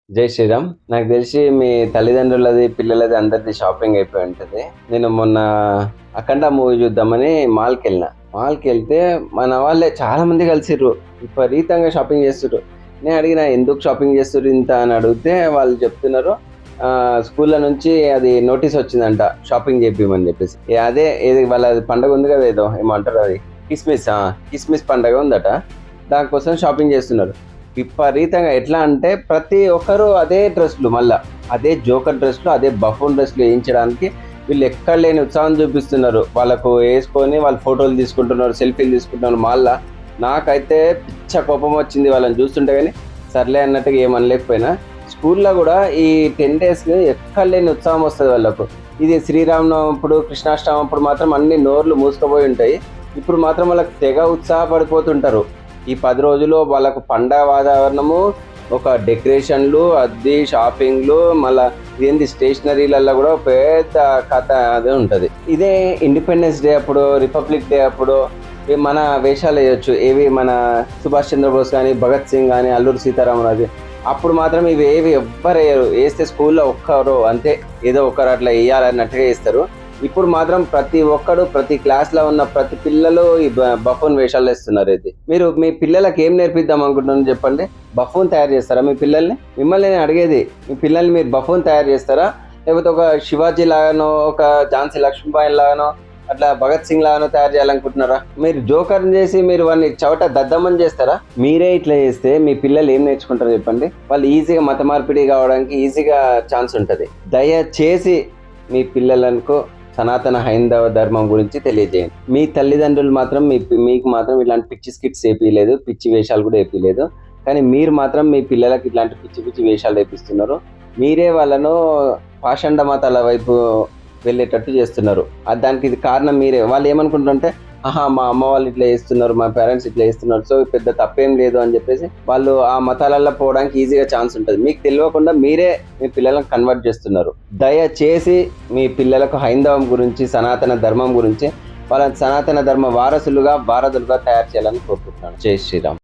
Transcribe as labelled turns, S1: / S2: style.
S1: జై శ్రీరామ్. నాకు తెలిసి మీ తల్లిదండ్రులది, పిల్లలది అందరిది షాపింగ్ అయిపోయి ఉంటది. నేను మొన్న 'అఖండ' మూవీ చూద్దామని మాల్‌కెళ్ళినా. మాల్‌కెళ్తే మన వాళ్ళే చాలా మంది కలిసిర్రు. విపరీతంగా షాపింగ్ చేస్తుర్రు. నేను అడిగినా ఎందుకు షాపింగ్ చేస్తుర్రు ఇంత అని అడిగితే వాళ్ళు చెప్తున్నారు స్కూల్‌లో నుంచి అది నోటీస్ వచ్చిందంట షాపింగ్ చేపియమని చెప్పేసి. అదే ఏది వాళ్ళది పండగ ఉంది కదా ఏదో ఏమో అంటారు అది కిస్మిస్ కిస్మిస్ పండగ ఉందట. దానికోసం షాపింగ్ చేస్తున్నారు. విపరీతంగా ఎట్లా అంటే ప్రతి ఒక్కరు అదే డ్రెస్లు, మళ్ళా అదే జోకర్ డ్రెస్లు, అదే బఫూన్ డ్రెస్లు వేయించడానికి వీళ్ళు ఎక్కడ లేని ఉత్సాహం చూపిస్తున్నారు. వాళ్ళకు వేసుకొని వాళ్ళు ఫోటోలు తీసుకుంటున్నారు, సెల్ఫీలు తీసుకుంటున్నారు. మళ్ళా నాకైతే పిచ్చ కోపం వచ్చింది వాళ్ళని చూస్తుంటే. కానీ సర్లే అన్నట్టుగా ఏమనలేకపోయినా స్కూల్లో కూడా ఈ 10 days ఎక్కడ లేని ఉత్సాహం వస్తుంది వాళ్ళకు. ఇది శ్రీరామనవమి అప్పుడు, కృష్ణాష్టమి అప్పుడు మాత్రం అన్ని నోర్లు మూసుకుపోయి ఉంటాయి. ఇప్పుడు మాత్రం వాళ్ళకి తెగ ఉత్సాహపడిపోతుంటారు. ఈ 10 రోజులు వాళ్ళకు పండగ వాతావరణము, ఒక డెకరేషన్లు, అది షాపింగ్లు, మళ్ళీ ఇదేంటి స్టేషనరీలలో కూడా పెద్ద కథ అదే ఉంటుంది. ఇదే ఇండిపెండెన్స్ డే అప్పుడు, రిపబ్లిక్ డే అప్పుడు మన వేషాలు వేయొచ్చు. ఏవి మన సుభాష్ చంద్రబోస్ కానీ, భగత్ సింగ్ కానీ, అల్లూరి సీతారామరాజు. అప్పుడు మాత్రం ఇవి ఏవి ఎవ్వరు వేయరు. వేస్తే స్కూల్లో ఒక్కరు అంతే, ఏదో ఒకరు అట్లా వేయాలన్నట్టుగా వేస్తారు. ఇప్పుడు మాత్రం ప్రతి ఒక్కడు, ప్రతి క్లాస్లో ఉన్న ప్రతి పిల్లలు ఈ బఫూన్ వేషాలు వేస్తున్నారు. ఇది మీరు మీ పిల్లలకి ఏం నేర్పిద్దాం అనుకుంటున్నాను చెప్పండి. బఫూన్ తయారు చేస్తారా మీ పిల్లల్ని? మిమ్మల్ని నేను అడిగేది, మీ పిల్లల్ని మీరు బఫూన్ తయారు చేస్తారా, లేకపోతే ఒక శివాజీ లాగానో, ఒక ఝాన్సీ లక్ష్మీబాయి లాగానో, అట్లా భగత్ సింగ్ లాగానో తయారు చేయాలనుకుంటున్నారా? మీరు జోకర్ చేసి మీరు వాడిని చవట దద్దమ్మని చేస్తారా? మీరే ఇట్లా చేస్తే మీ పిల్లలు ఏం నేర్చుకుంటారు చెప్పండి. వాళ్ళు ఈజీగా మత మార్పిడి కావడానికి ఈజీగా ఛాన్స్ ఉంటుంది. దయచేసి మీ పిల్లలకు సనాతన హైందవ ధర్మం గురించి తెలియజేయండి. మీ తల్లిదండ్రులు మాత్రం మీకు మాత్రం ఇలాంటి పిచ్చి స్కిట్స్ వేపియలేదు, పిచ్చి వేషాలు కూడా వేపియలేదు. కానీ మీరు మాత్రం మీ పిల్లలకి ఇట్లాంటి పిచ్చి పిచ్చి వేషాలు వేపిస్తున్నారు. మీరే వాళ్ళను పాషండ మతాల వైపు వెళ్ళేటట్టు చేస్తున్నారు. దానికి ఇది కారణం మీరే. వాళ్ళు ఏమనుకుంటుంటే మా అమ్మ వాళ్ళు ఇట్లా చేస్తున్నారు, మా పేరెంట్స్ ఇట్లా చేస్తున్నారు, సో పెద్ద తప్పేం లేదు అని చెప్పేసి వాళ్ళు ఆ మతాలలో పోవడానికి ఈజీగా ఛాన్స్ ఉంటుంది. మీకు తెలియకుండా మీరే మీ పిల్లలను కన్వర్ట్ చేస్తున్నారు. దయచేసి మీ పిల్లలకు హైందవం గురించి, సనాతన ధర్మం గురించి, వాళ్ళని సనాతన ధర్మ వారసులుగా, వారధులుగా తయారు చేయాలని కోరుకుంటున్నాను. జై శ్రీరామ్.